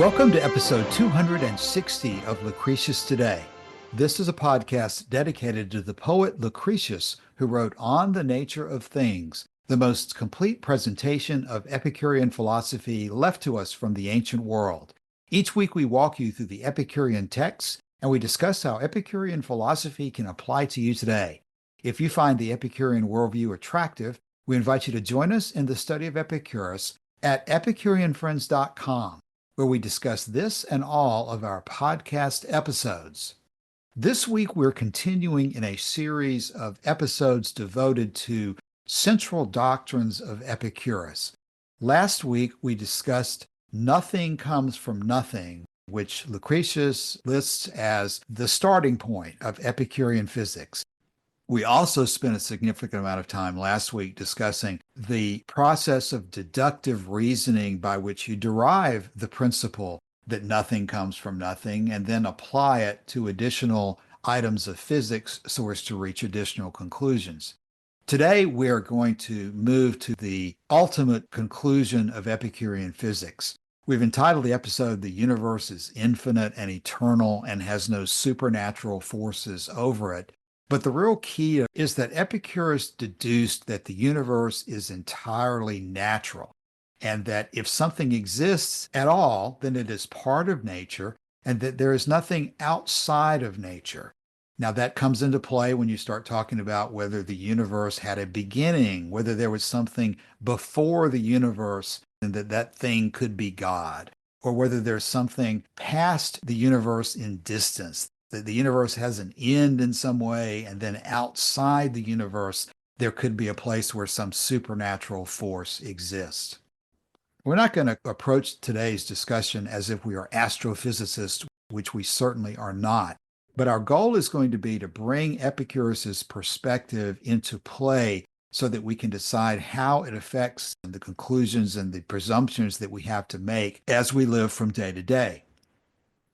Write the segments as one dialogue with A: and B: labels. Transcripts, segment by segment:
A: Welcome to episode 260 of Lucretius Today. This is a podcast dedicated to the poet Lucretius, who wrote On the Nature of Things, the most complete presentation of Epicurean philosophy left to us from the ancient world. Each week we walk you through the Epicurean texts, and we discuss how Epicurean philosophy can apply to you today. If you find the Epicurean worldview attractive, we invite you to join us in the study of Epicurus at EpicureanFriends.com, where we discuss this and all of our podcast episodes. This week, we're continuing in a series of episodes devoted to central doctrines of Epicurus. Last week, we discussed nothing comes from nothing, which Lucretius lists as the starting point of Epicurean physics. We also spent a significant amount of time last week discussing the process of deductive reasoning by which you derive the principle that nothing comes from nothing and then apply it to additional items of physics so as to reach additional conclusions. Today, we are going to move to the ultimate conclusion of Epicurean physics. We've entitled the episode, "The Universe is Infinite and Eternal and has no supernatural forces over it." But the real key is that Epicurus deduced that the universe is entirely natural, and that if something exists at all, then it is part of nature, and that there is nothing outside of nature. Now, that comes into play when you start talking about whether the universe had a beginning, whether there was something before the universe, and that thing could be God, or whether there's something past the universe in distance, that the universe has an end in some way, and then outside the universe, there could be a place where some supernatural force exists. We're not going to approach today's discussion as if we are astrophysicists, which we certainly are not. But our goal is going to be to bring Epicurus's perspective into play so that we can decide how it affects the conclusions and the presumptions that we have to make as we live from day to day.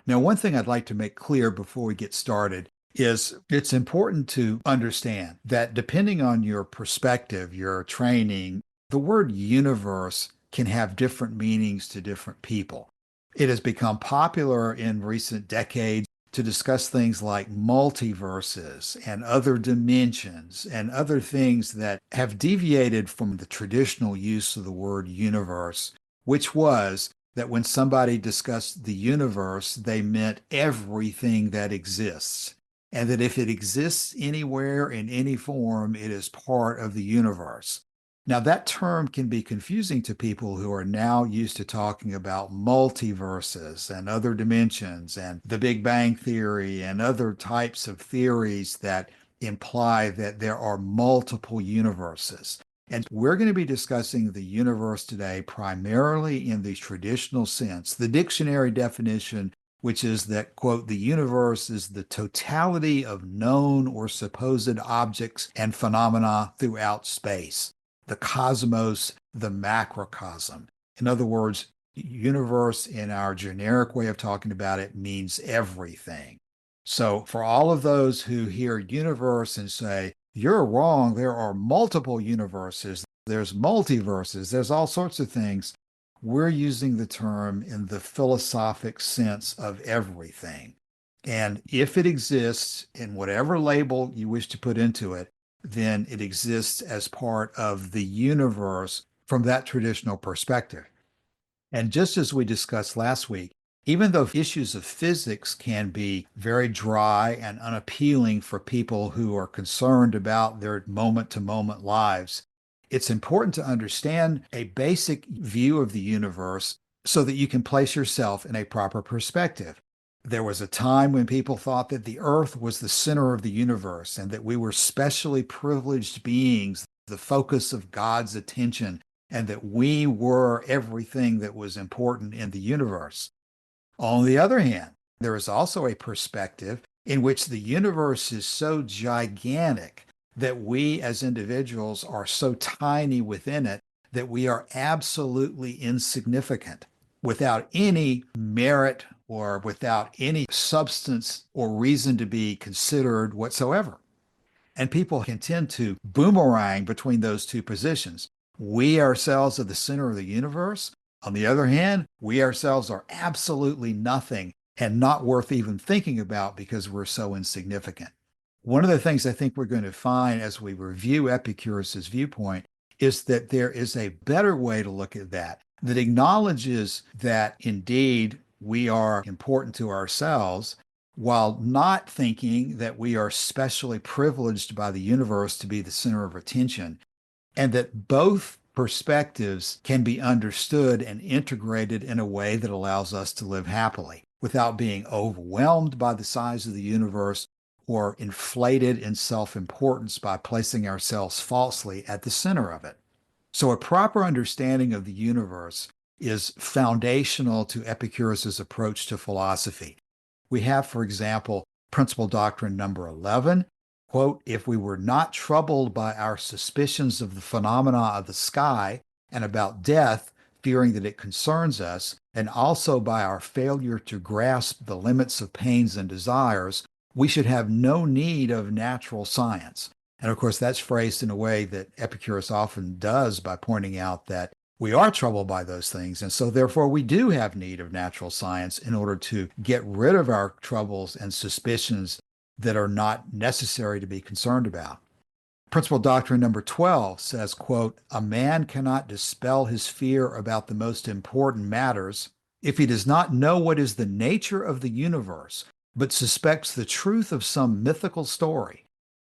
A: Now, one thing I'd like to make clear before we get started is it's important to understand that depending on your perspective, your training, the word universe can have different meanings to different people. It has become popular in recent decades to discuss things like multiverses and other dimensions and other things that have deviated from the traditional use of the word universe, which was that when somebody discussed the universe, they meant everything that exists, and that if it exists anywhere in any form, it is part of the universe. Now, that term can be confusing to people who are now used to talking about multiverses and other dimensions and the Big Bang Theory and other types of theories that imply that there are multiple universes. And we're going to be discussing the universe today primarily in the traditional sense, the dictionary definition, which is that, quote, the universe is the totality of known or supposed objects and phenomena throughout space, the cosmos, the macrocosm. In other words, universe in our generic way of talking about it means everything. So for all of those who hear universe and say, you're wrong, there are multiple universes, there's multiverses, there's all sorts of things, we're using the term in the philosophic sense of everything. And if it exists in whatever label you wish to put into it, then it exists as part of the universe from that traditional perspective. And just as we discussed last week, even though issues of physics can be very dry and unappealing for people who are concerned about their moment-to-moment lives, it's important to understand a basic view of the universe so that you can place yourself in a proper perspective. There was a time when people thought that the earth was the center of the universe and that we were specially privileged beings, the focus of God's attention, and that we were everything that was important in the universe. On the other hand, there is also a perspective in which the universe is so gigantic that we as individuals are so tiny within it that we are absolutely insignificant, without any merit or without any substance or reason to be considered whatsoever. And people can tend to boomerang between those two positions. We ourselves are the center of the universe, On the other hand, we ourselves are absolutely nothing and not worth even thinking about because we're so insignificant. One of the things I think we're going to find as we review Epicurus's viewpoint is that there is a better way to look at that acknowledges that indeed we are important to ourselves while not thinking that we are specially privileged by the universe to be the center of attention, and that both perspectives can be understood and integrated in a way that allows us to live happily without being overwhelmed by the size of the universe or inflated in self-importance by placing ourselves falsely at the center of it. So a proper understanding of the universe is foundational to Epicurus's approach to philosophy. We have, for example, principal doctrine number 11, quote, if we were not troubled by our suspicions of the phenomena of the sky and about death, fearing that it concerns us, and also by our failure to grasp the limits of pains and desires, we should have no need of natural science. And of course, that's phrased in a way that Epicurus often does by pointing out that we are troubled by those things. And so, therefore, we do have need of natural science in order to get rid of our troubles and suspicions that are not necessary to be concerned about. Principal doctrine number 12 says, quote, a man cannot dispel his fear about the most important matters if he does not know what is the nature of the universe, but suspects the truth of some mythical story.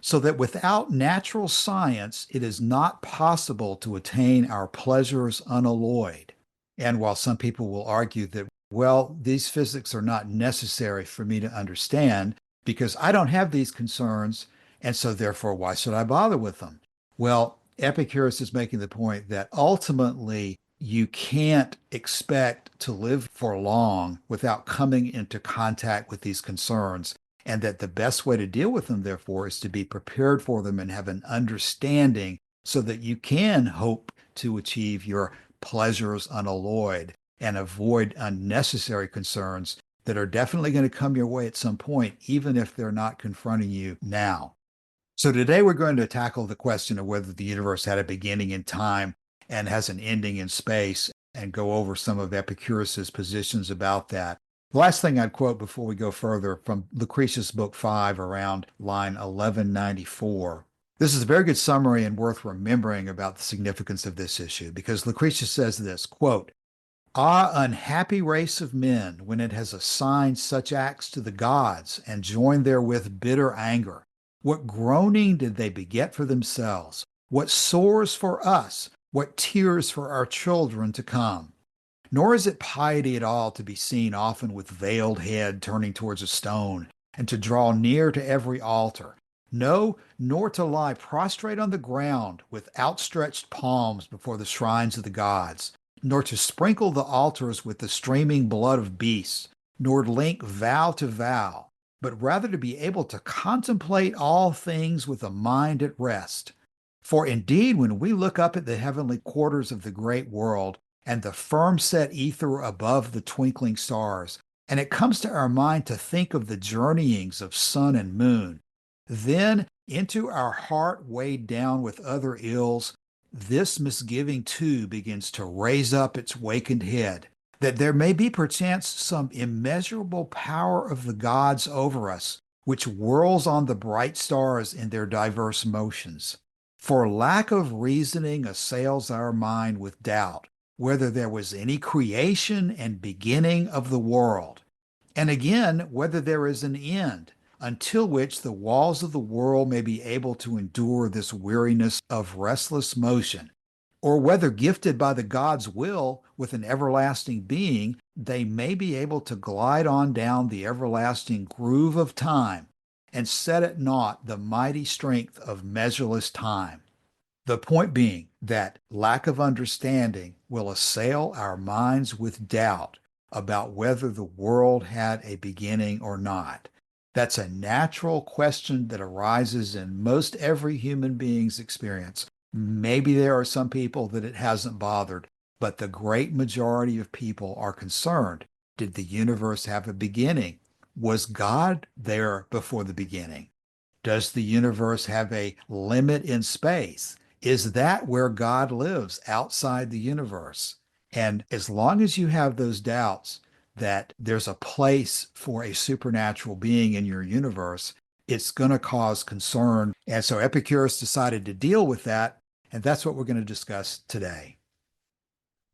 A: So that without natural science, it is not possible to attain our pleasures unalloyed. And while some people will argue that, well, these physics are not necessary for me to understand because I don't have these concerns, and so therefore, why should I bother with them? Well, Epicurus is making the point that ultimately you can't expect to live for long without coming into contact with these concerns, and that the best way to deal with them, therefore, is to be prepared for them and have an understanding so that you can hope to achieve your pleasures unalloyed and avoid unnecessary concerns that are definitely going to come your way at some point, even if they're not confronting you now. So today we're going to tackle the question of whether the universe had a beginning in time and has an ending in space, and go over some of Epicurus's positions about that. The last thing I'd quote before we go further from Lucretius book 5 around line 1194. This is a very good summary and worth remembering about the significance of this issue, because Lucretius says this, quote, ah, unhappy race of men, when it has assigned such acts to the gods and joined therewith bitter anger. What groaning did they beget for themselves? What sores for us? What tears for our children to come? Nor is it piety at all to be seen often with veiled head turning towards a stone, and to draw near to every altar. No, nor to lie prostrate on the ground with outstretched palms before the shrines of the gods, nor to sprinkle the altars with the streaming blood of beasts, nor link vow to vow, but rather to be able to contemplate all things with a mind at rest. For indeed, when we look up at the heavenly quarters of the great world, and the firm-set ether above the twinkling stars, and it comes to our mind to think of the journeyings of sun and moon, then into our heart weighed down with other ills, this misgiving too begins to raise up its wakened head, that there may be perchance some immeasurable power of the gods over us, which whirls on the bright stars in their diverse motions. For lack of reasoning assails our mind with doubt, whether there was any creation and beginning of the world, and again, whether there is an end, until which the walls of the world may be able to endure this weariness of restless motion, or whether gifted by the God's will with an everlasting being, they may be able to glide on down the everlasting groove of time and set at naught the mighty strength of measureless time. The point being that lack of understanding will assail our minds with doubt about whether the world had a beginning or not. That's a natural question that arises in most every human being's experience. Maybe there are some people that it hasn't bothered, but the great majority of people are concerned. Did the universe have a beginning? Was God there before the beginning? Does the universe have a limit in space? Is that where God lives, outside the universe? And as long as you have those doubts that there's a place for a supernatural being in your universe, it's going to cause concern. And so Epicurus decided to deal with that. And that's what we're going to discuss today.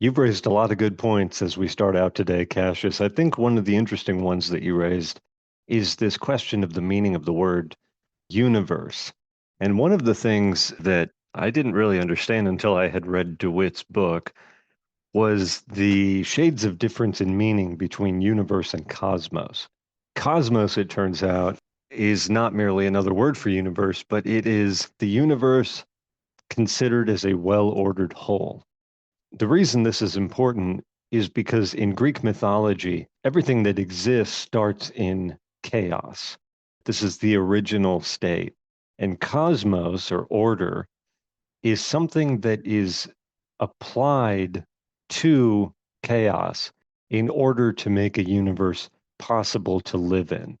B: You've raised a lot of good points as we start out today, Cassius. I think one of the interesting ones that you raised is this question of the meaning of the word universe. And one of the things that I didn't really understand until I had read DeWitt's book was the shades of difference in meaning between universe and cosmos. Cosmos, it turns out, is not merely another word for universe, but it is the universe considered as a well-ordered whole. The reason this is important is because in Greek mythology, everything that exists starts in chaos. This is the original state. And cosmos, or order, is something that is applied to chaos in order to make a universe possible to live in.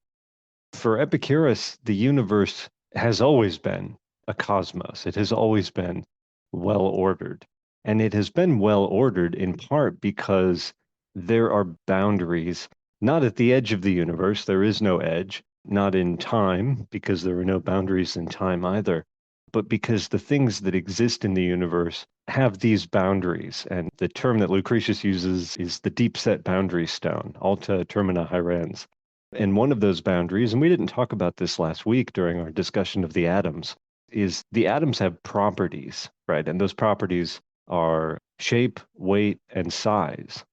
B: For Epicurus, the universe has always been a cosmos. It has always been well ordered. And it has been well ordered in part because there are boundaries, not at the edge of the universe, there is no edge, not in time, because there are no boundaries in time either, but because the things that exist in the universe have these boundaries. And the term that Lucretius uses is the deep set boundary stone, alta termina hierens. And one of those boundaries, and we didn't talk about this last week during our discussion of the atoms, is the atoms have properties, right? And those properties are shape, weight, and size.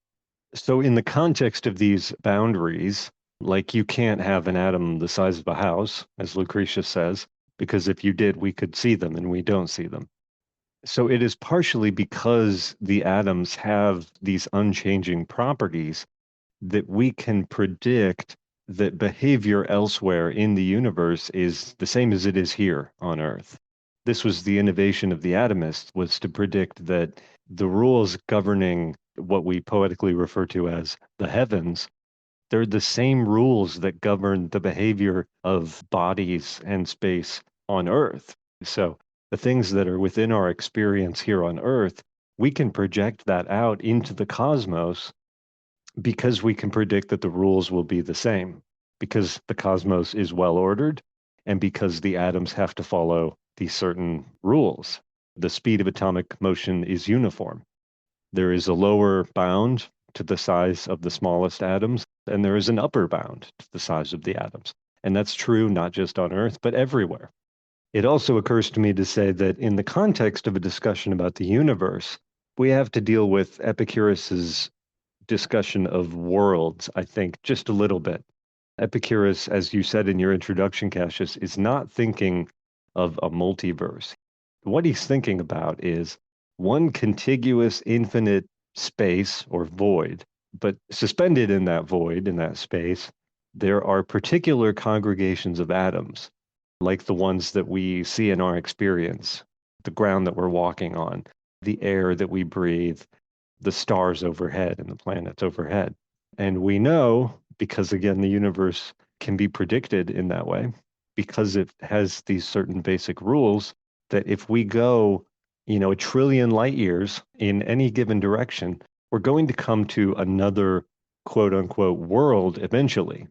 B: So in the context of these boundaries, like you can't have an atom the size of a house, as Lucretius says, because if you did, we could see them and we don't see them. So it is partially because the atoms have these unchanging properties that we can predict that behavior elsewhere in the universe is the same as it is here on Earth. This was the innovation of the atomists, was to predict that the rules governing what we poetically refer to as the heavens, they're the same rules that govern the behavior of bodies and space on Earth. So the things that are within our experience here on Earth, we can project that out into the cosmos because we can predict that the rules will be the same, because the cosmos is well ordered, and because the atoms have to follow these certain rules. The speed of atomic motion is uniform. There is a lower bound to the size of the smallest atoms, and there is an upper bound to the size of the atoms. And that's true not just on Earth, but everywhere. It also occurs to me to say that in the context of a discussion about the universe, we have to deal with Epicurus's discussion of worlds, I think, just a little bit. Epicurus, as you said in your introduction, Cassius, is not thinking of a multiverse. What he's thinking about is one contiguous infinite space or void, but suspended in that void, in that space, there are particular congregations of atoms, like the ones that we see in our experience, the ground that we're walking on, the air that we breathe, the stars overhead and the planets overhead. And we know, because again, the universe can be predicted in that way, because it has these certain basic rules, that if we go, a trillion light years in any given direction, we're going to come to another quote unquote world eventually.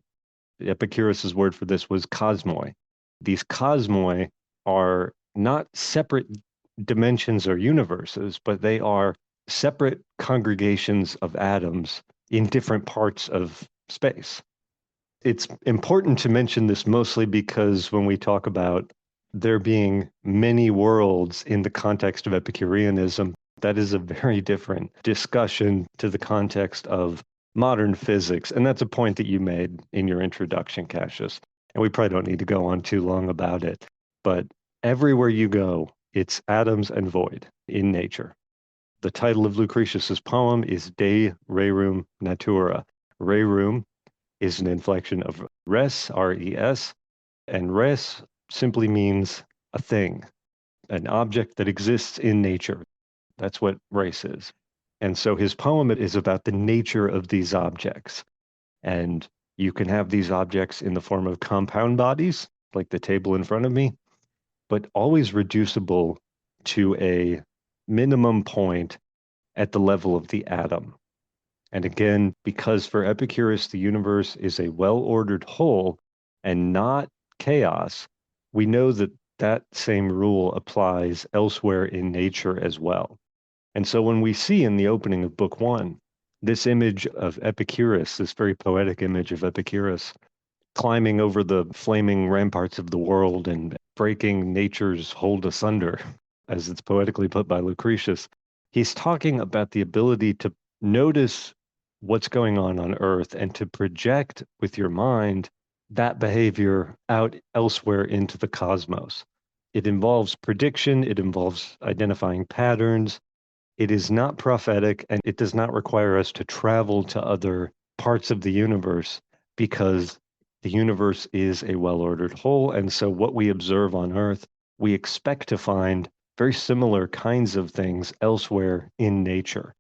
B: Epicurus's word for this was cosmoi. These cosmoi are not separate dimensions or universes, but they are separate congregations of atoms in different parts of space. It's important to mention this mostly because when we talk about there being many worlds in the context of Epicureanism, that is a very different discussion to the context of modern physics. And that's a point that you made in your introduction, Cassius. And we probably don't need to go on too long about it. But everywhere you go, it's atoms and void in nature. The title of Lucretius's poem is De Rerum Natura. Rerum is an inflection of res, R-E-S, and res simply means a thing, an object that exists in nature. That's what res is. And so his poem is about the nature of these objects. And you can have these objects in the form of compound bodies, like the table in front of me, but always reducible to a minimum point at the level of the atom. And again, because for Epicurus, the universe is a well-ordered whole and not chaos, we know that that same rule applies elsewhere in nature as well. And so when we see in the opening of Book One, this image of Epicurus, this very poetic image of Epicurus, climbing over the flaming ramparts of the world and breaking nature's hold asunder, as it's poetically put by Lucretius, he's talking about the ability to notice what's going on Earth and to project with your mind that behavior out elsewhere into the cosmos. It involves prediction, it involves identifying patterns. It is not prophetic, and it does not require us to travel to other parts of the universe because the universe is a well-ordered whole. And so what we observe on Earth, we expect to find very similar kinds of things elsewhere in nature.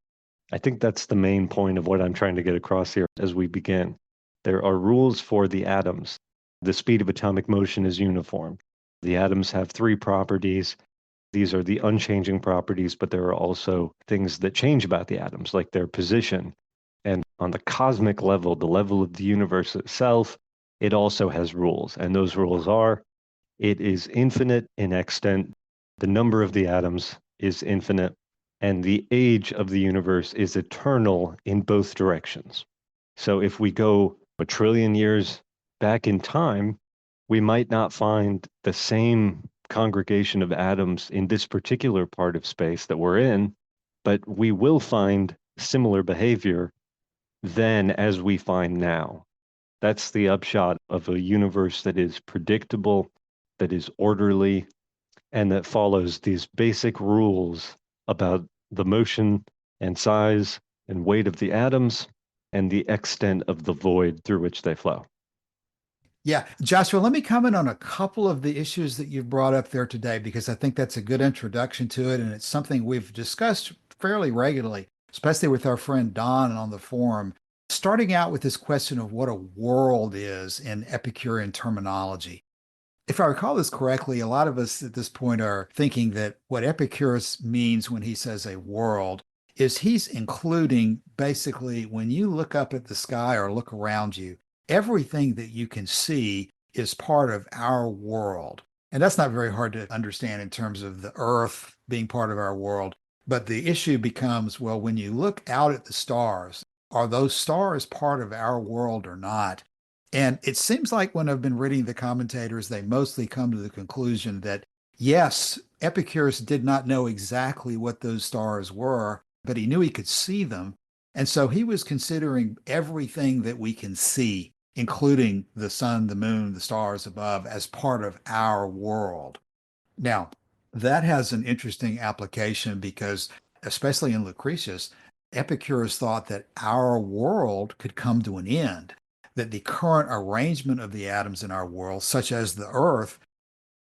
B: I think that's the main point of what I'm trying to get across here as we begin. There are rules for the atoms. The speed of atomic motion is uniform. The atoms have three properties. These are the unchanging properties, but there are also things that change about the atoms, like their position. And on the cosmic level, the level of the universe itself, it also has rules. And those rules are, it is infinite in extent. The number of the atoms is infinite, and the age of the universe is eternal in both directions. So if we go 1 trillion years back in time, we might not find the same congregation of atoms in this particular part of space that we're in, but we will find similar behavior then as we find now. That's the upshot of a universe that is predictable, that is orderly, and that follows these basic rules about the motion and size and weight of the atoms and the extent of the void through which they flow.
A: Yeah, Joshua, let me comment on a couple of the issues that you've brought up there today, because I think that's a good introduction to it. And it's something we've discussed fairly regularly, especially with our friend Don on the forum, starting out with this question of what a world is in Epicurean terminology. If I recall this correctly, a lot of us at this point are thinking that what Epicurus means when he says a world is he's including basically when you look up at the sky or look around you, everything that you can see is part of our world. And that's not very hard to understand in terms of the earth being part of our world. But the issue becomes, well, when you look out at the stars, are those stars part of our world or not? And it seems like when I've been reading the commentators, they mostly come to the conclusion that yes, Epicurus did not know exactly what those stars were, but he knew he could see them. And so he was considering everything that we can see, including the sun, the moon, the stars above, as part of our world. Now, that has an interesting application because, especially in Lucretius, Epicurus thought that our world could come to an end, that the current arrangement of the atoms in our world, such as the Earth,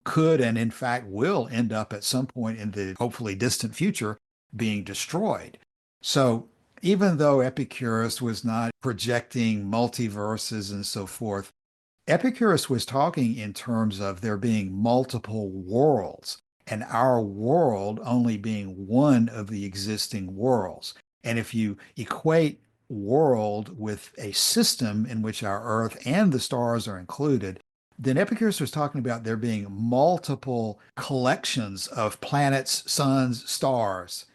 A: could and in fact will end up at some point in the hopefully distant future being destroyed. So even though Epicurus was not projecting multiverses and so forth, Epicurus was talking in terms of there being multiple worlds and our world only being one of the existing worlds. And if you equate world with a system in which our Earth and the stars are included, then Epicurus was talking about there being multiple collections of planets, suns, stars,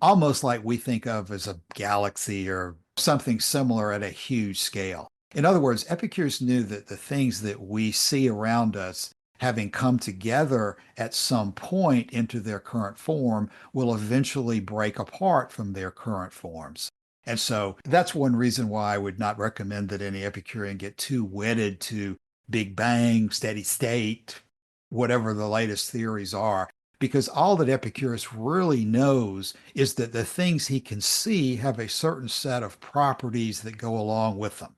A: almost like we think of as a galaxy or something similar at a huge scale. In other words, Epicurus knew that the things that we see around us, having come together at some point into their current form, will eventually break apart from their current forms. And so that's one reason why I would not recommend that any Epicurean get too wedded to Big Bang, steady state, whatever the latest theories are, because all that Epicurus really knows is that the things he can see have a certain set of properties that go along with them.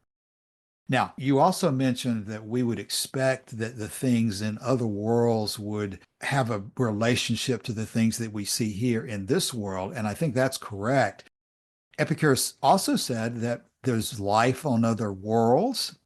A: Now, you also mentioned that we would expect that the things in other worlds would have a relationship to the things that we see here in this world, and I think that's correct. Epicurus also said that there's life on other worlds,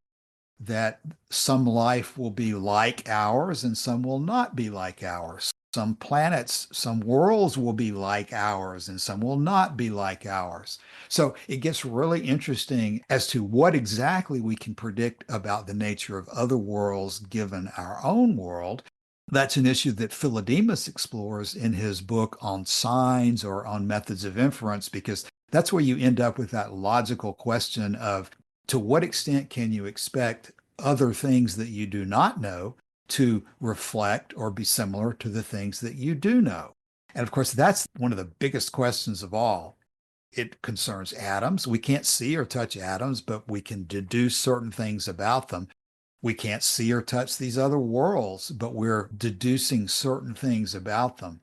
A: that some life will be like ours and some will not be like ours. Some planets, some worlds will be like ours and some will not be like ours. So it gets really interesting as to what exactly we can predict about the nature of other worlds given our own world. That's an issue that Philodemus explores in his book on signs or on methods of inference, because that's where you end up with that logical question of to what extent can you expect other things that you do not know to reflect or be similar to the things that you do know? And of course, that's one of the biggest questions of all. It concerns atoms. We can't see or touch atoms, but we can deduce certain things about them. We can't see or touch these other worlds, but we're deducing certain things about them.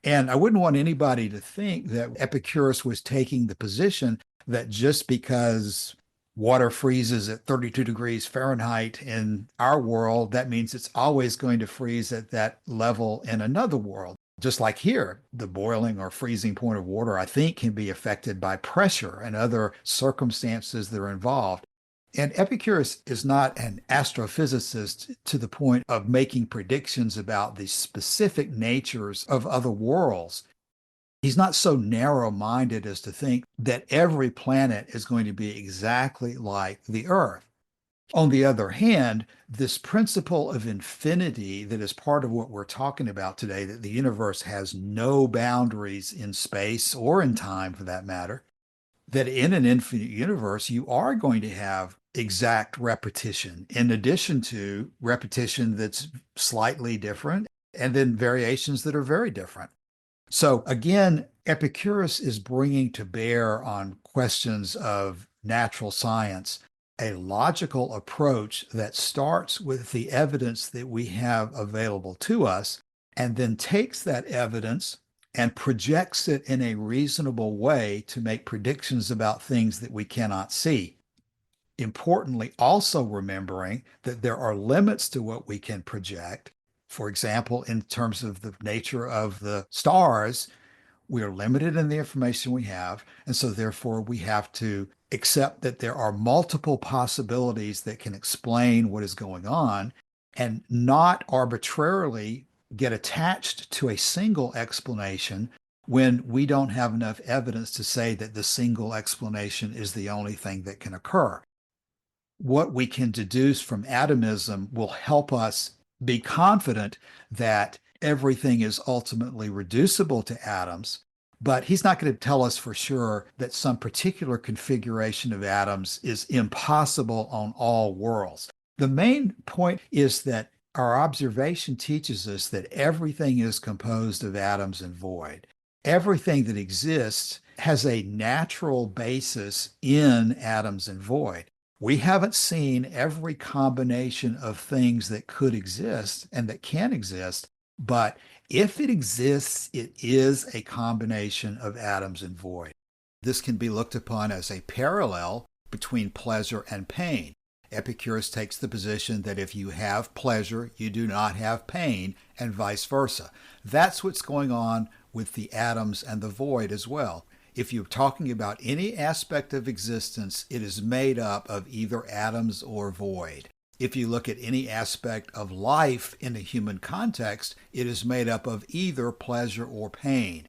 A: And I wouldn't want anybody to think that Epicurus was taking the position that just because water freezes at 32 degrees Fahrenheit in our world, that means it's always going to freeze at that level in another world. Just like here, the boiling or freezing point of water, I think, can be affected by pressure and other circumstances that are involved. And Epicurus is not an astrophysicist to the point of making predictions about the specific natures of other worlds. He's not so narrow-minded as to think that every planet is going to be exactly like the Earth. On the other hand, this principle of infinity that is part of what we're talking about today, that the universe has no boundaries in space or in time for that matter, that in an infinite universe, you are going to have exact repetition in addition to repetition that's slightly different and then variations that are very different. So again, Epicurus is bringing to bear on questions of natural science a logical approach that starts with the evidence that we have available to us and then takes that evidence and projects it in a reasonable way to make predictions about things that we cannot see. Importantly, also remembering that there are limits to what we can project. For example, in terms of the nature of the stars, we are limited in the information we have. And so therefore we have to accept that there are multiple possibilities that can explain what is going on and not arbitrarily get attached to a single explanation when we don't have enough evidence to say that the single explanation is the only thing that can occur. What we can deduce from atomism will help us be confident that everything is ultimately reducible to atoms, but he's not going to tell us for sure that some particular configuration of atoms is impossible on all worlds. The main point is that our observation teaches us that everything is composed of atoms and void. Everything that exists has a natural basis in atoms and void. We haven't seen every combination of things that could exist and that can exist, but if it exists, it is a combination of atoms and void. This can be looked upon as a parallel between pleasure and pain. Epicurus takes the position that if you have pleasure, you do not have pain, and vice versa. That's what's going on with the atoms and the void as well. If you're talking about any aspect of existence, it is made up of either atoms or void. If you look at any aspect of life in a human context, it is made up of either pleasure or pain.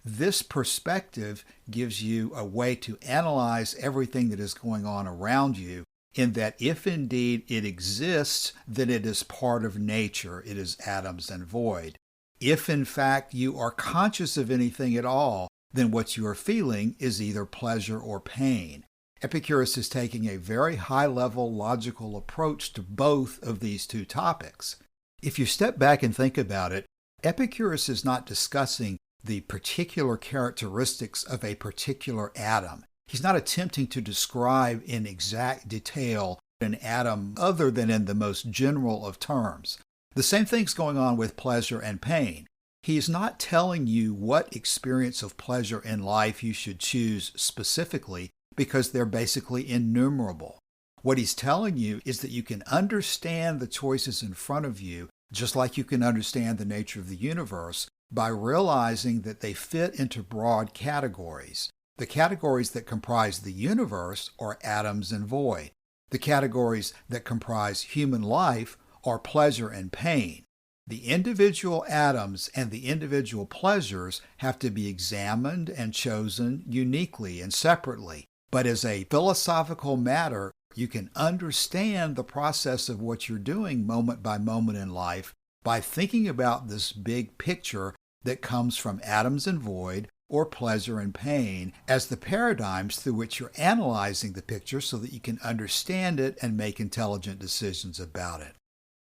A: This perspective gives you a way to analyze everything that is going on around you, in that if indeed it exists, then it is part of nature. It is atoms and void. If in fact you are conscious of anything at all, then what you are feeling is either pleasure or pain. Epicurus is taking a very high-level logical approach to both of these two topics. If you step back and think about it, Epicurus is not discussing the particular characteristics of a particular atom. He's not attempting to describe in exact detail an atom other than in the most general of terms. The same thing's going on with pleasure and pain. He is not telling you what experience of pleasure in life you should choose specifically, because they're basically innumerable. What he's telling you is that you can understand the choices in front of you, just like you can understand the nature of the universe, by realizing that they fit into broad categories. The categories that comprise the universe are atoms and void. The categories that comprise human life are pleasure and pain. The individual atoms and the individual pleasures have to be examined and chosen uniquely and separately. But as a philosophical matter, you can understand the process of what you're doing moment by moment in life by thinking about this big picture that comes from atoms and void, or pleasure and pain, as the paradigms through which you're analyzing the picture so that you can understand it and make intelligent decisions about it.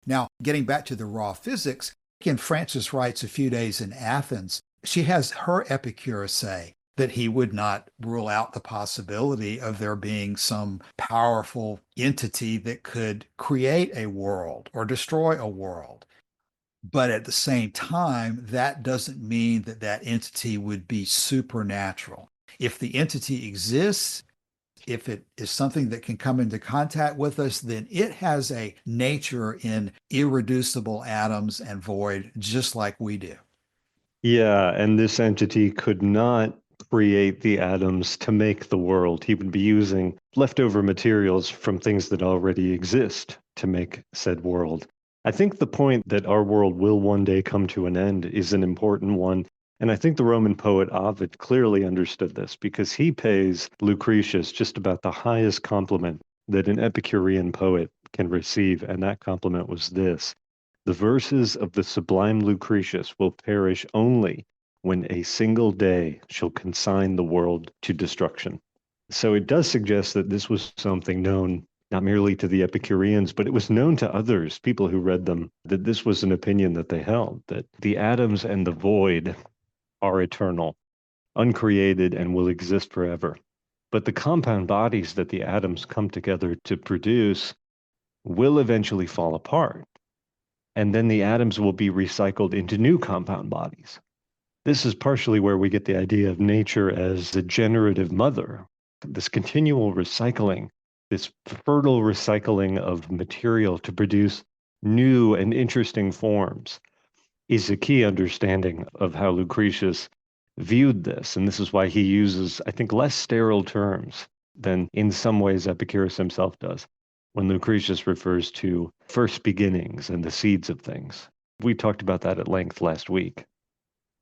A: Now, getting back to the raw physics, again, Frances writes A Few Days in Athens. She has her Epicurus say that he would not rule out the possibility of there being some powerful entity that could create a world or destroy a world. But at the same time, that doesn't mean that that entity would be supernatural. If the entity exists, if it is something that can come into contact with us, then it has a nature in irreducible atoms and void, just like we do.
B: Yeah, and this entity could not create the atoms to make the world. He would be using leftover materials from things that already exist to make said world. I think the point that our world will one day come to an end is an important one. And I think the Roman poet Ovid clearly understood this because he pays Lucretius just about the highest compliment that an Epicurean poet can receive. And that compliment was this: the verses of the sublime Lucretius will perish only when a single day shall consign the world to destruction. So it does suggest that this was something known not merely to the Epicureans, but it was known to others, people who read them, that this was an opinion that they held, that the atoms and the void are eternal, uncreated, and will exist forever. But the compound bodies that the atoms come together to produce will eventually fall apart. And then the atoms will be recycled into new compound bodies. This is partially where we get the idea of nature as a generative mother, this continual recycling, this fertile recycling of material to produce new and interesting forms is a key understanding of how Lucretius viewed this. And this is why he uses, I think, less sterile terms than in some ways Epicurus himself does when Lucretius refers to first beginnings and the seeds of things. We talked about that at length last week.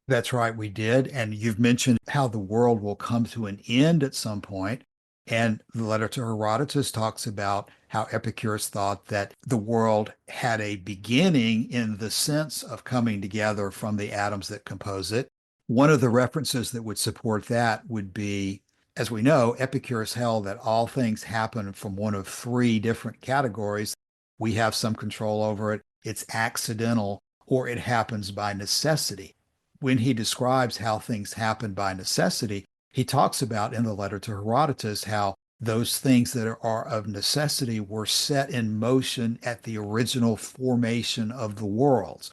A: That's right, we did. And you've mentioned how the world will come to an end at some point. And the letter to Herodotus talks about how Epicurus thought that the world had a beginning in the sense of coming together from the atoms that compose it. One of the references that would support that would be, as we know, Epicurus held that all things happen from one of three different categories. We have some control over it, it's accidental, or it happens by necessity. When he describes how things happen by necessity, he talks about in the letter to Herodotus how those things that are of necessity were set in motion at the original formation of the worlds.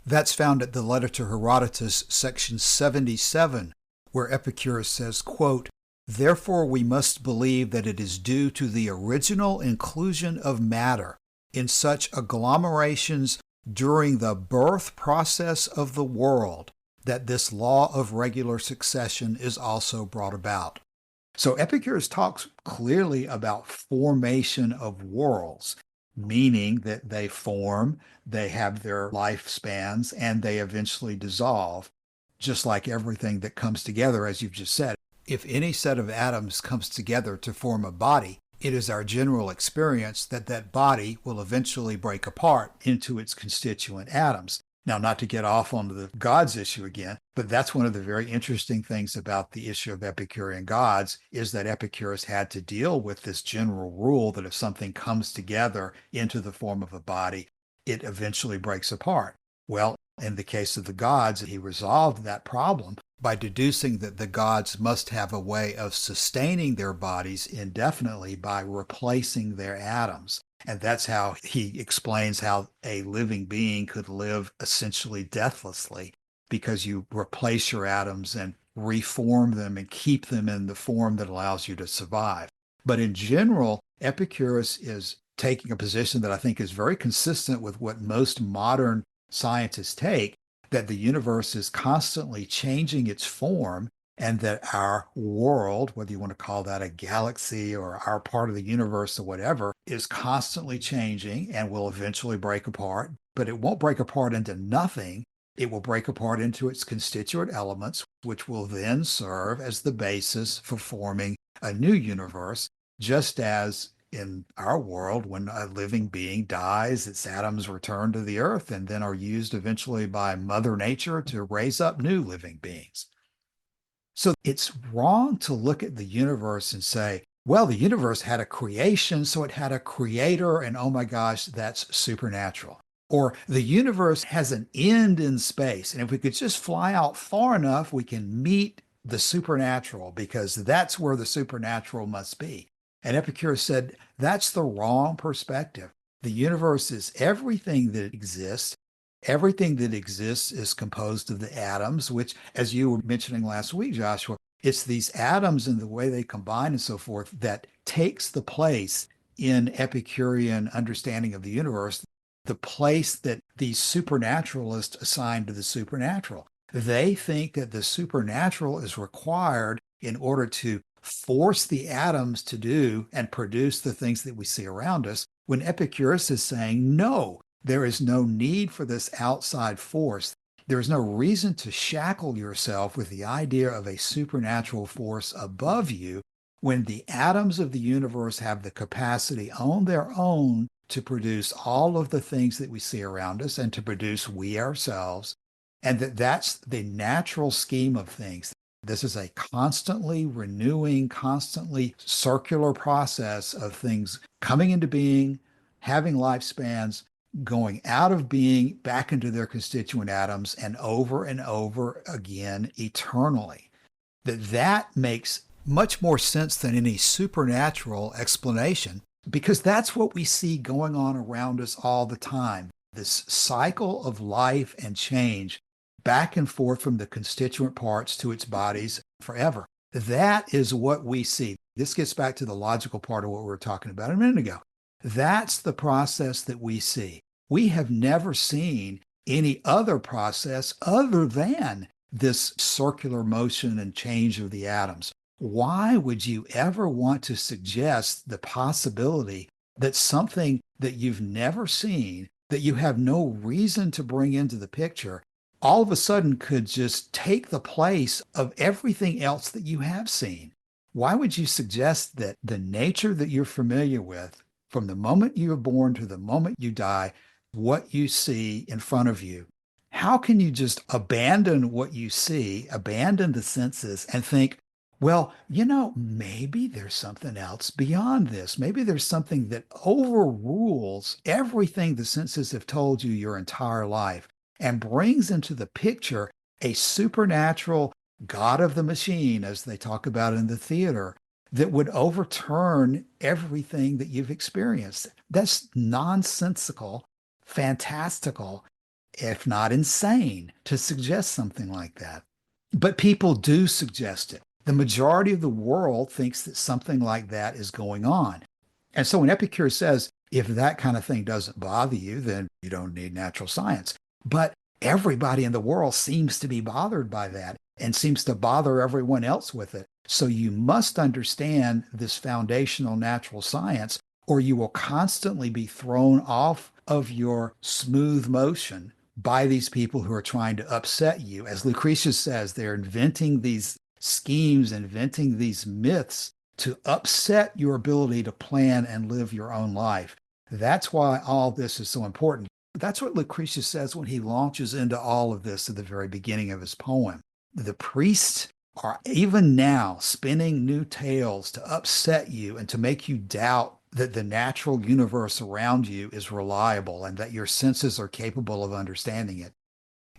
A: That's found at the letter to Herodotus, section 77, where Epicurus says, quote, "Therefore we must believe that it is due to the original inclusion of matter in such agglomerations during the birth process of the world that this law of regular succession is also brought about." So Epicurus talks clearly about formation of worlds, meaning that they form, they have their lifespans, and they eventually dissolve, just like everything that comes together, as you've just said. If any set of atoms comes together to form a body, it is our general experience that that body will eventually break apart into its constituent atoms. Now, not to get off on the gods issue again, but that's one of the very interesting things about the issue of Epicurean gods is that Epicurus had to deal with this general rule that if something comes together into the form of a body, it eventually breaks apart. Well, in the case of the gods, he resolved that problem by deducing that the gods must have a way of sustaining their bodies indefinitely by replacing their atoms. And that's how he explains how a living being could live essentially deathlessly, because you replace your atoms and reform them and keep them in the form that allows you to survive. But in general, Epicurus is taking a position that I think is very consistent with what most modern scientists take, that the universe is constantly changing its form and that our world, whether you want to call that a galaxy or our part of the universe or whatever, is constantly changing and will eventually break apart. but it won't break apart into nothing. It will break apart into its constituent elements, which will then serve as the basis for forming a new universe, just as in our world, when a living being dies, its atoms return to the earth and then are used eventually by Mother Nature to raise up new living beings. So it's wrong to look at the universe and say, well, the universe had a creation, so it had a creator, and oh my gosh, that's supernatural. Or the universe has an end in space, and if we could just fly out far enough, we can meet the supernatural because that's where the supernatural must be. And Epicurus said, that's the wrong perspective. The universe is everything that exists. Everything that exists is composed of the atoms, which, as you were mentioning last week, Joshua, it's these atoms and the way they combine and so forth that takes the place in Epicurean understanding of the universe, the place that these supernaturalists assign to the supernatural. They think that the supernatural is required in order to force the atoms to do and produce the things that we see around us, when Epicurus is saying, no, there is no need for this outside force. There is no reason to shackle yourself with the idea of a supernatural force above you when the atoms of the universe have the capacity on their own to produce all of the things that we see around us and to produce we ourselves, and that's the natural scheme of things. This is a constantly renewing, constantly circular process of things coming into being, having lifespans, going out of being back into their constituent atoms, and over again eternally. That makes much more sense than any supernatural explanation, because that's what we see going on around us all the time. This cycle of life and change back and forth from the constituent parts to its bodies forever. That is what we see. This gets back to the logical part of what we were talking about a minute ago. That's the process that we see. We have never seen any other process other than this circular motion and change of the atoms. Why would you ever want to suggest the possibility that something that you've never seen, that you have no reason to bring into the picture, all of a sudden could just take the place of everything else that you have seen? Why would you suggest that the nature that you're familiar with, from the moment you are born to the moment you die, what you see in front of you, how can you just abandon what you see, abandon the senses, and think, well, maybe there's something else beyond this. Maybe there's something that overrules everything the senses have told you your entire life and brings into the picture a supernatural God of the machine, as they talk about in the theater, that would overturn everything that you've experienced. That's nonsensical, fantastical, if not insane, to suggest something like that. But people do suggest it. The majority of the world thinks that something like that is going on. And so when Epicurus says, if that kind of thing doesn't bother you, then you don't need natural science. But everybody in the world seems to be bothered by that and seems to bother everyone else with it. So you must understand this foundational natural science, or you will constantly be thrown off of your smooth motion by these people who are trying to upset you. As Lucretius says, they're inventing these schemes, inventing these myths to upset your ability to plan and live your own life. That's why all this is so important. That's what Lucretius says when he launches into all of this at the very beginning of his poem. The priests are even now spinning new tales to upset you and to make you doubt that the natural universe around you is reliable and that your senses are capable of understanding it.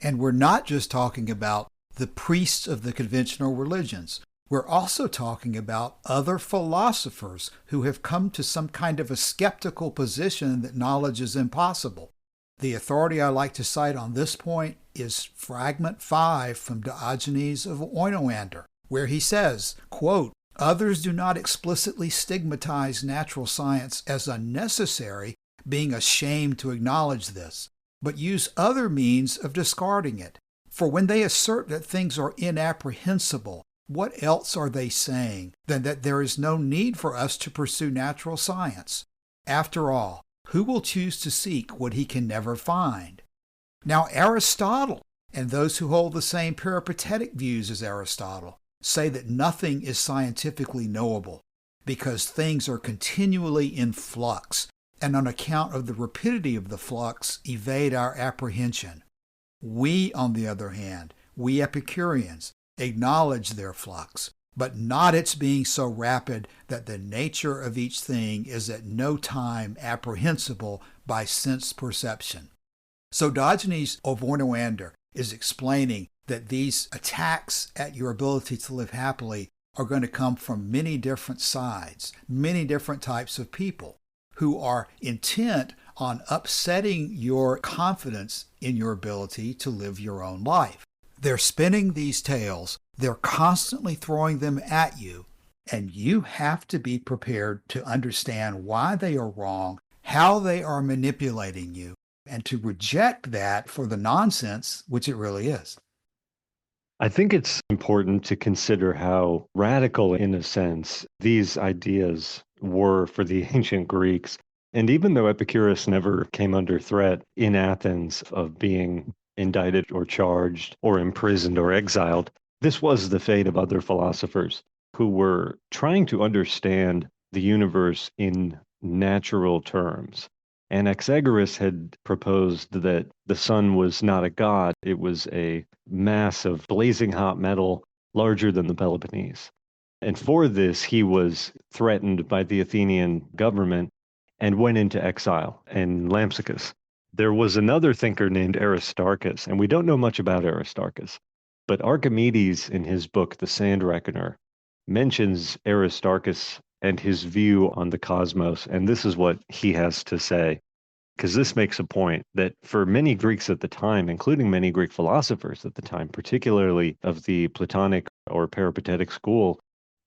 A: And we're not just talking about the priests of the conventional religions. We're also talking about other philosophers who have come to some kind of a skeptical position that knowledge is impossible. The authority I like to cite on this point is Fragment 5 from Diogenes of Oinoander, where he says, quote, "Others do not explicitly stigmatize natural science as unnecessary, being ashamed to acknowledge this, but use other means of discarding it. For when they assert that things are inapprehensible, what else are they saying than that there is no need for us to pursue natural science? After all, Who will choose to seek what he can never find? Now, Aristotle and those who hold the same peripatetic views as Aristotle say that nothing is scientifically knowable because things are continually in flux, and on account of the rapidity of the flux, evade our apprehension. We, on the other hand, we Epicureans, acknowledge their flux, but not its being so rapid that the nature of each thing is at no time apprehensible by sense perception. So Diogenes of Ornoander is explaining that these attacks at your ability to live happily are going to come from many different sides, many different types of people who are intent on upsetting your confidence in your ability to live your own life. They're spinning these tales, they're constantly throwing them at you, and you have to be prepared to understand why they are wrong, how they are manipulating you, and to reject that for the nonsense which it really is.
B: I think it's important to consider how radical, in a sense, these ideas were for the ancient Greeks. And even though Epicurus never came under threat in Athens of being indicted or charged or imprisoned or exiled, this was the fate of other philosophers who were trying to understand the universe in natural terms. Anaxagoras had proposed that the sun was not a god, it was a mass of blazing hot metal larger than the Peloponnese. And for this, he was threatened by the Athenian government and went into exile in Lampsacus. There was another thinker named Aristarchus, and we don't know much about Aristarchus, but Archimedes, in his book, The Sand Reckoner, mentions Aristarchus and his view on the cosmos. And this is what he has to say, because this makes a point that for many Greeks at the time, including many Greek philosophers at the time, particularly of the Platonic or Peripatetic school,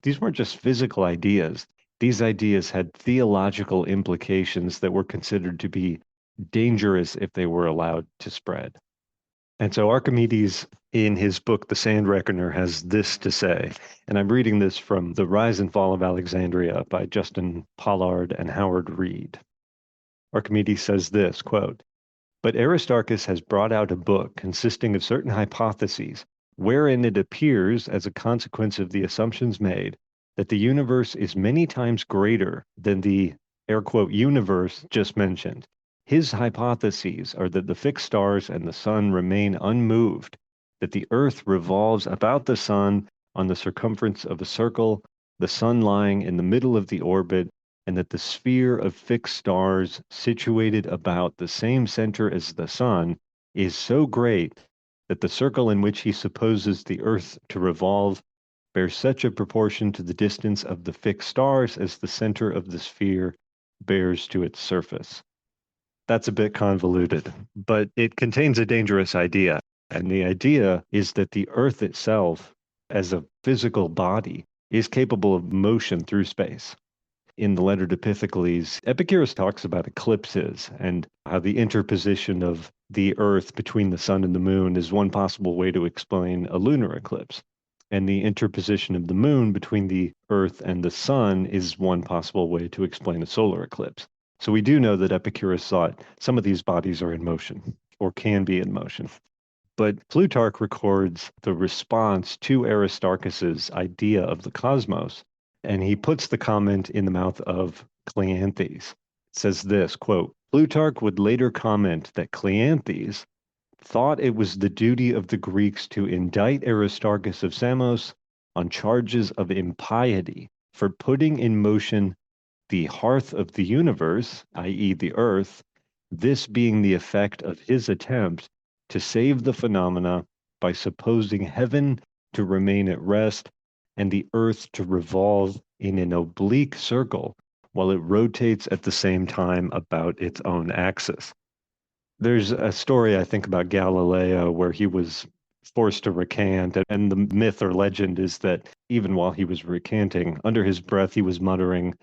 B: these weren't just physical ideas. These ideas had theological implications that were considered to be dangerous if they were allowed to spread. And so Archimedes, in his book, The Sand Reckoner, has this to say, and I'm reading this from The Rise and Fall of Alexandria by Justin Pollard and Howard Reed. Archimedes says this, quote, "But Aristarchus has brought out a book consisting of certain hypotheses, wherein it appears, as a consequence of the assumptions made, that the universe is many times greater than the, air quote, universe just mentioned. His hypotheses are that the fixed stars and the sun remain unmoved, that the earth revolves about the sun on the circumference of a circle, the sun lying in the middle of the orbit, and that the sphere of fixed stars situated about the same center as the sun is so great that the circle in which he supposes the earth to revolve bears such a proportion to the distance of the fixed stars as the center of the sphere bears to its surface." That's a bit convoluted, but it contains a dangerous idea. And the idea is that the earth itself, as a physical body, is capable of motion through space. In the letter to Pythocles, Epicurus talks about eclipses and how the interposition of the earth between the sun and the moon is one possible way to explain a lunar eclipse. And the interposition of the moon between the earth and the sun is one possible way to explain a solar eclipse. So we do know that Epicurus thought some of these bodies are in motion or can be in motion. But Plutarch records the response to Aristarchus's idea of the cosmos, and he puts the comment in the mouth of Cleanthes. It says this, quote, "Plutarch would later comment that Cleanthes thought it was the duty of the Greeks to indict Aristarchus of Samos on charges of impiety for putting in motion the hearth of the universe, i.e., the earth, this being the effect of his attempt to save the phenomena by supposing heaven to remain at rest and the earth to revolve in an oblique circle while it rotates at the same time about its own axis." There's a story, I think, about Galileo where he was forced to recant, and the myth or legend is that even while he was recanting, under his breath, he was muttering,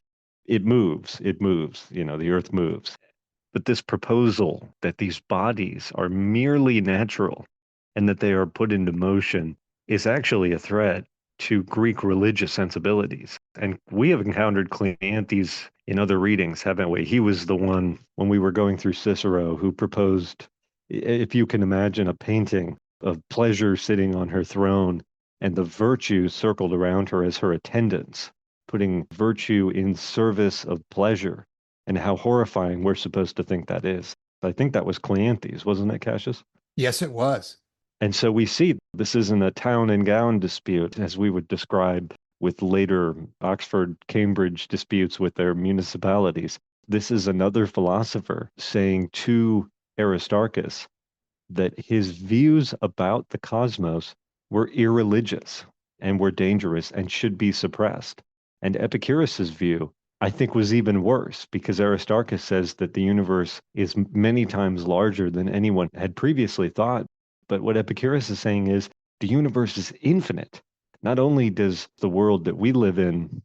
B: it moves, the earth moves. But this proposal that these bodies are merely natural and that they are put into motion is actually a threat to Greek religious sensibilities. And we have encountered Cleanthes in other readings, haven't we? He was the one, when we were going through Cicero, who proposed, if you can imagine a painting of pleasure sitting on her throne and the virtues circled around her as her attendants, putting virtue in service of pleasure, and how horrifying we're supposed to think that is. I think that was Cleanthes, wasn't it, Cassius?
A: Yes, it was.
B: And so we see this isn't a town and gown dispute, as we would describe with later Oxford, Cambridge disputes with their municipalities. This is another philosopher saying to Aristarchus that his views about the cosmos were irreligious and were dangerous and should be suppressed. And Epicurus's view, I think, was even worse, because Aristarchus says that the universe is many times larger than anyone had previously thought. But what Epicurus is saying is the universe is infinite. Not only does the world that we live in,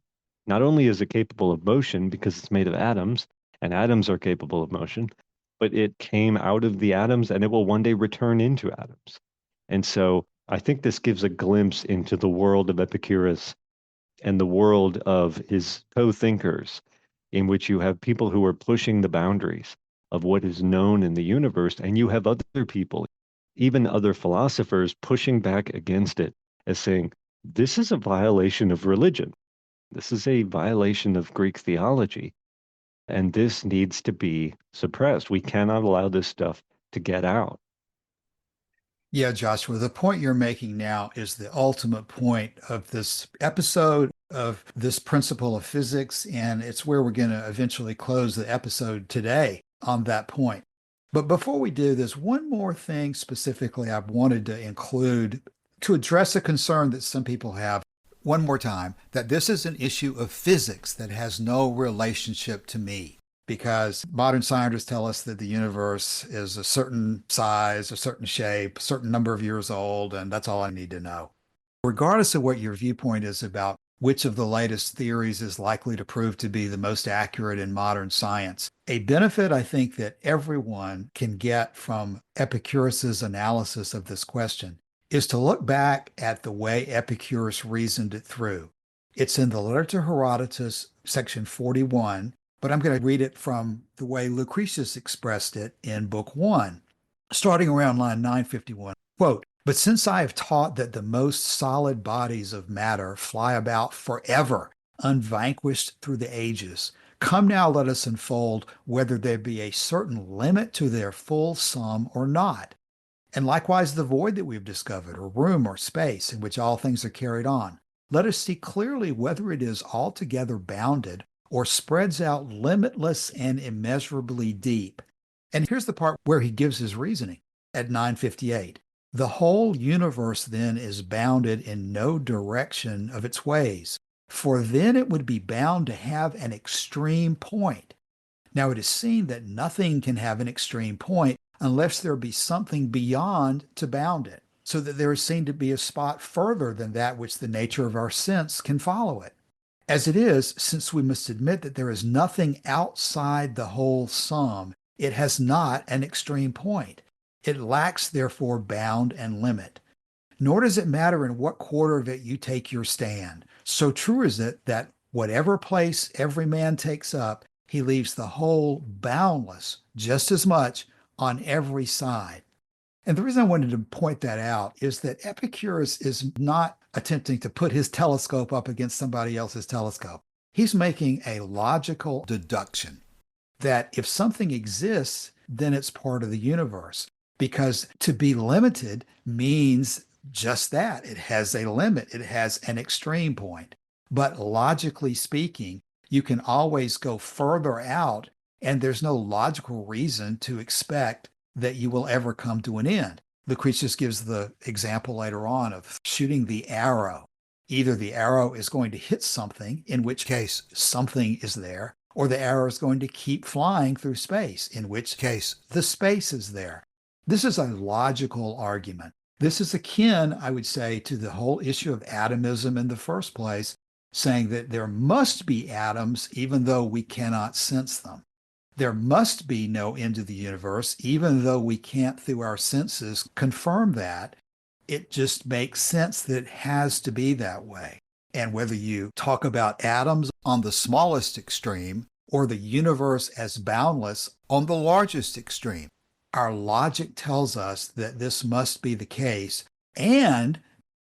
B: not only is it capable of motion because it's made of atoms, and atoms are capable of motion, but it came out of the atoms and it will one day return into atoms. And so I think this gives a glimpse into the world of Epicurus and the world of his co-thinkers, in which you have people who are pushing the boundaries of what is known in the universe, and you have other people, even other philosophers, pushing back against it as saying, this is a violation of religion. This is a violation of Greek theology, and this needs to be suppressed. We cannot allow this stuff to get out.
A: Yeah, Joshua, the point you're making now is the ultimate point of this episode of this principle of physics, and it's where we're going to eventually close the episode today on that point. But before we do, there's one more thing specifically I've wanted to include to address a concern that some people have. One more time, that this is an issue of physics that has no relationship to me, because modern scientists tell us that the universe is a certain size, a certain shape, a certain number of years old, and that's all I need to know. Regardless of what your viewpoint is about which of the latest theories is likely to prove to be the most accurate in modern science, a benefit I think that everyone can get from Epicurus's analysis of this question is to look back at the way Epicurus reasoned it through. It's in the letter to Herodotus, section 41, but I'm going to read it from the way Lucretius expressed it in book 1, starting around line 951. Quote, "But since I have taught that the most solid bodies of matter fly about forever, unvanquished through the ages, come now let us unfold whether there be a certain limit to their full sum or not. And likewise the void that we've discovered, or room or space in which all things are carried on. Let us see clearly whether it is altogether bounded or spreads out limitless and immeasurably deep." And here's the part where he gives his reasoning at 958. "The whole universe then is bounded in no direction of its ways, for then it would be bound to have an extreme point. Now it is seen that nothing can have an extreme point unless there be something beyond to bound it, so that there is seen to be a spot further than that which the nature of our sense can follow it. As it is, since we must admit that there is nothing outside the whole sum, it has not an extreme point. It lacks, therefore, bound and limit. Nor does it matter in what quarter of it you take your stand. So true is it that whatever place every man takes up, he leaves the whole boundless just as much on every side." And the reason I wanted to point that out is that Epicurus is not attempting to put his telescope up against somebody else's telescope. He's making a logical deduction that if something exists, then it's part of the universe. Because to be limited means just that. It has a limit, it has an extreme point. But logically speaking, you can always go further out, and there's no logical reason to expect that you will ever come to an end. Lucretius gives the example later on of shooting the arrow. Either the arrow is going to hit something, in which case something is there, or the arrow is going to keep flying through space, in which case the space is there. This is a logical argument. This is akin, I would say, to the whole issue of atomism in the first place, saying that there must be atoms even though we cannot sense them. There must be no end to the universe, even though we can't, through our senses, confirm that. It just makes sense that it has to be that way. And whether you talk about atoms on the smallest extreme, or the universe as boundless on the largest extreme. Our logic tells us that this must be the case, and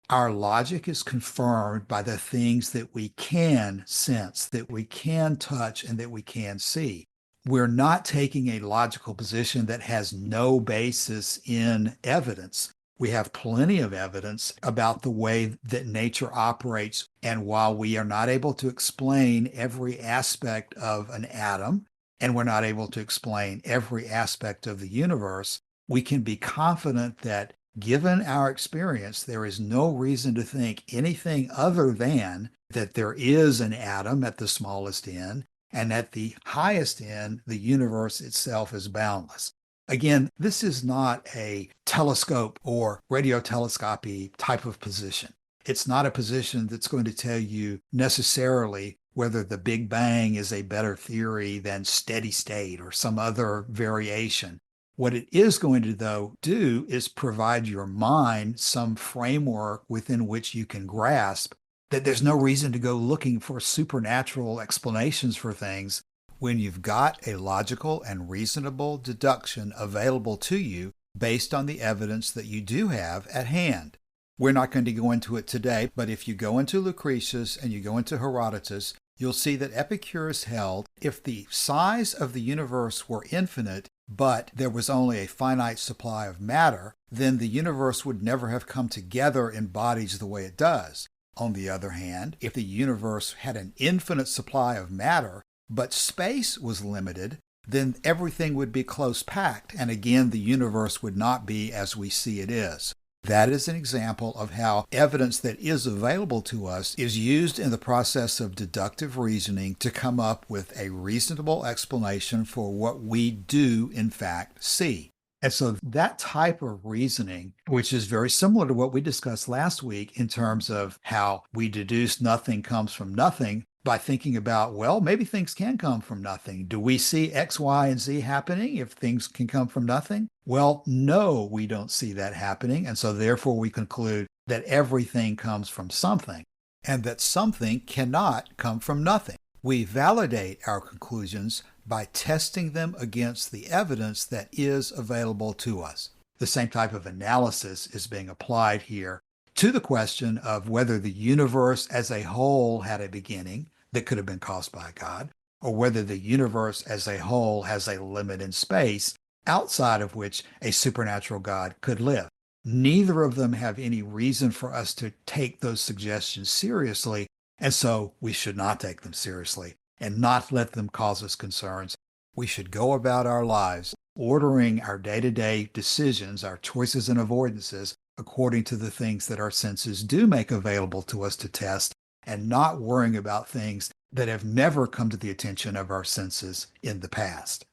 A: our logic is confirmed by the things that we can sense, that we can touch, and that we can see. We're not taking a logical position that has no basis in evidence. We have plenty of evidence about the way that nature operates. And while we are not able to explain every aspect of an atom, and we're not able to explain every aspect of the universe, we can be confident that given our experience, there is no reason to think anything other than that there is an atom at the smallest end, and at the highest end, the universe itself is boundless. Again, this is not a telescope or radiotelescopy type of position. It's not a position that's going to tell you necessarily whether the Big Bang is a better theory than steady state or some other variation. What it is going to, though, do is provide your mind some framework within which you can grasp that there's no reason to go looking for supernatural explanations for things when you've got a logical and reasonable deduction available to you based on the evidence that you do have at hand. We're not going to go into it today, but if you go into Lucretius and you go into Herodotus, you'll see that Epicurus held if the size of the universe were infinite, but there was only a finite supply of matter, then the universe would never have come together in bodies the way it does. On the other hand, if the universe had an infinite supply of matter, but space was limited, then everything would be close packed, and again, the universe would not be as we see it is. That is an example of how evidence that is available to us is used in the process of deductive reasoning to come up with a reasonable explanation for what we do in fact see. And so that type of reasoning, which is very similar to what we discussed last week in terms of how we deduce nothing comes from nothing by thinking about, well, maybe things can come from nothing. Do we see X, Y, and Z happening if things can come from nothing? Well, no, we don't see that happening. And so therefore we conclude that everything comes from something and that something cannot come from nothing. We validate our conclusions by testing them against the evidence that is available to us. The same type of analysis is being applied here to the question of whether the universe as a whole had a beginning that could have been caused by God, or whether the universe as a whole has a limit in space outside of which a supernatural God could live. Neither of them have any reason for us to take those suggestions seriously, and so we should not take them seriously and not let them cause us concerns. We should go about our lives ordering our day-to-day decisions, our choices and avoidances, according to the things that our senses do make available to us to test, and not worrying about things that have never come to the attention of our senses in the past.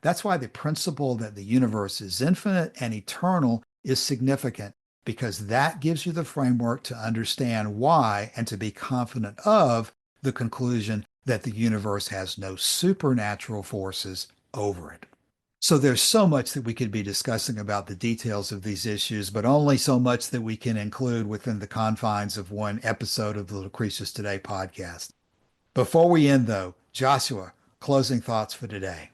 A: That's why the principle that the universe is infinite and eternal is significant, because that gives you the framework to understand why and to be confident of the conclusion that the universe has no supernatural forces over it. So there's so much that we could be discussing about the details of these issues, but only so much that we can include within the confines of one episode of the Lucretius Today podcast. Before we end, though, Joshua, closing thoughts for today.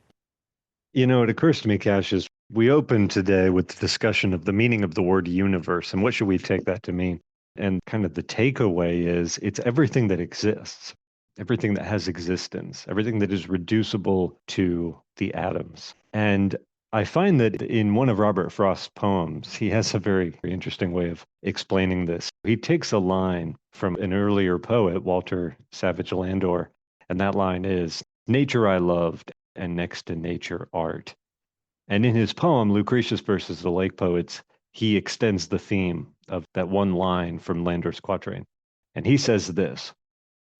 B: You know, it occurs to me, Cassius, we opened today with the discussion of the meaning of the word universe and what should we take that to mean. And kind of the takeaway is it's everything that exists, everything that has existence, everything that is reducible to the atoms. And I find that in one of Robert Frost's poems, he has a very interesting way of explaining this. He takes a line from an earlier poet, Walter Savage Landor, and that line is, "Nature I loved, and next to nature art." And in his poem, Lucretius versus the Lake Poets, he extends the theme of that one line from Landor's quatrain. And he says this,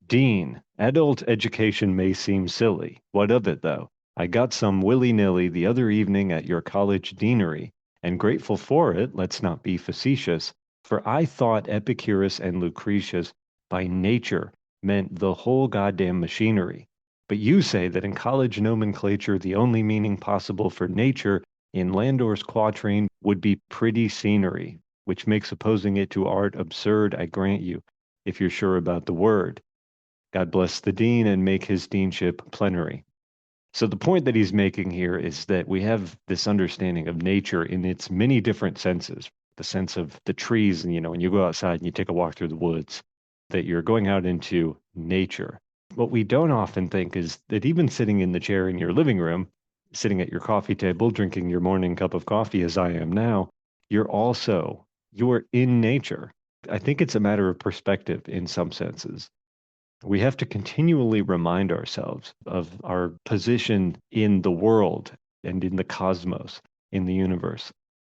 B: "Dean, adult education may seem silly. What of it, though? I got some willy-nilly the other evening at your college deanery, and grateful for it, let's not be facetious, for I thought Epicurus and Lucretius by nature meant the whole goddamn machinery. But you say that in college nomenclature, the only meaning possible for nature in Landor's quatrain would be pretty scenery, which makes opposing it to art absurd, I grant you, if you're sure about the word. God bless the dean and make his deanship plenary. So the point that he's making here is that we have this understanding of nature in its many different senses. The sense of the trees, and when you go outside and you take a walk through the woods, that you're going out into nature. What we don't often think is that even sitting in the chair in your living room, sitting at your coffee table, drinking your morning cup of coffee as I am now, you're in nature. I think it's a matter of perspective in some senses. We have to continually remind ourselves of our position in the world and in the cosmos, in the universe.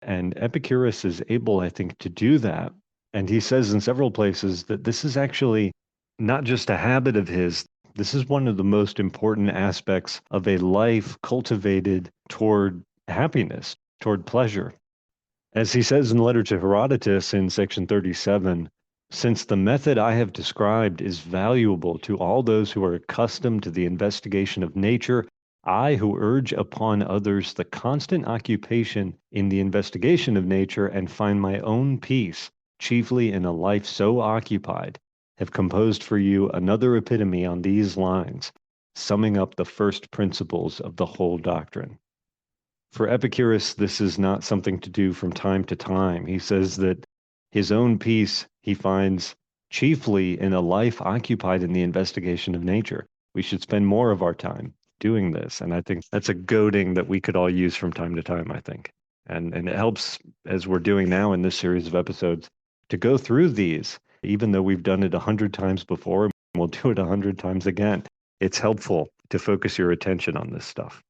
B: And Epicurus is able, I think, to do that. And he says in several places that this is actually not just a habit of his, this is one of the most important aspects of a life cultivated toward happiness, toward pleasure. As he says in the letter to Herodotus in section 37, since the method I have described is valuable to all those who are accustomed to the investigation of nature, I, who urge upon others the constant occupation in the investigation of nature and find my own peace, chiefly in a life so occupied, have composed for you another epitome on these lines, summing up the first principles of the whole doctrine. For Epicurus, this is not something to do from time to time. He says that his own peace he finds chiefly in a life occupied in the investigation of nature. We should spend more of our time doing this. And I think that's a goading that we could all use from time to time, I think. And it helps, as we're doing now in this series of episodes, to go through these, even though we've done it 100 times before, and we'll do it 100 times again. It's helpful to focus your attention on this stuff.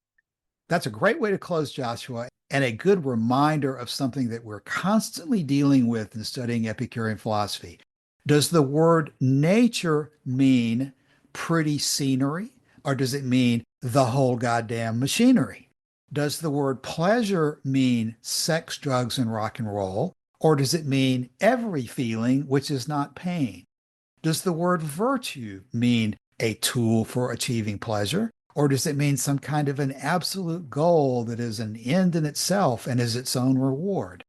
A: That's a great way to close, Joshua, and a good reminder of something that we're constantly dealing with in studying Epicurean philosophy. Does the word nature mean pretty scenery, or does it mean the whole goddamn machinery? Does the word pleasure mean sex, drugs, and rock and roll, or does it mean every feeling which is not pain? Does the word virtue mean a tool for achieving pleasure? Or does it mean some kind of an absolute goal that is an end in itself and is its own reward?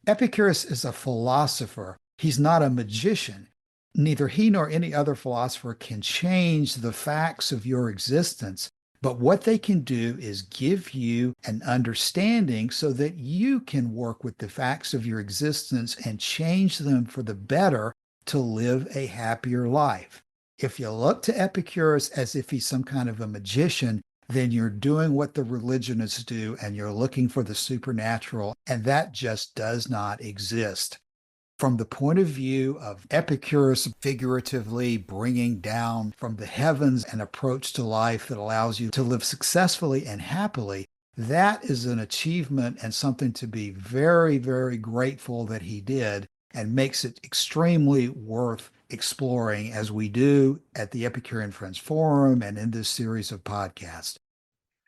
A: Epicurus is a philosopher. He's not a magician. Neither he nor any other philosopher can change the facts of your existence, but what they can do is give you an understanding so that you can work with the facts of your existence and change them for the better to live a happier life. If you look to Epicurus as if he's some kind of a magician, then you're doing what the religionists do and you're looking for the supernatural, and that just does not exist. From the point of view of Epicurus, figuratively bringing down from the heavens an approach to life that allows you to live successfully and happily, that is an achievement and something to be very, very grateful that he did, and makes it extremely worth exploring as we do at the Epicurean Friends Forum and in this series of podcasts.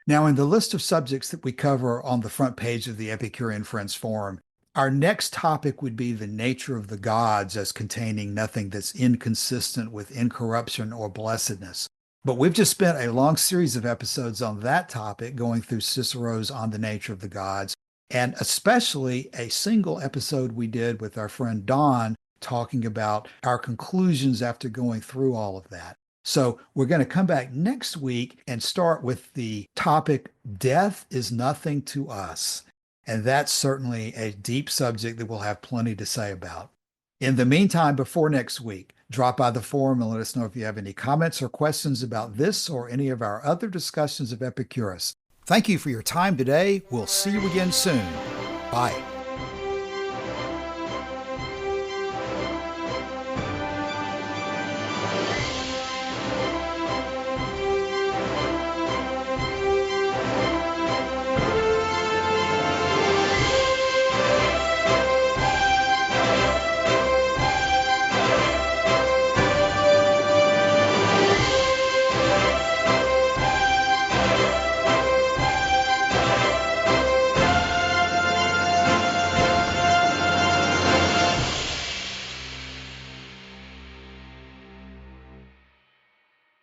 A: Now, in the list of subjects that we cover on the front page of the Epicurean Friends Forum, our next topic would be the nature of the gods as containing nothing that's inconsistent with incorruption or blessedness. But we've just spent a long series of episodes on that topic, going through Cicero's On the Nature of the Gods, and especially a single episode we did with our friend Don talking about our conclusions after going through all of that. So we're going to come back next week and start with the topic, Death is Nothing to Us. And that's certainly a deep subject that we'll have plenty to say about. In the meantime, before next week, drop by the forum and let us know if you have any comments or questions about this or any of our other discussions of Epicurus. Thank you for your time today. We'll see you again soon. Bye.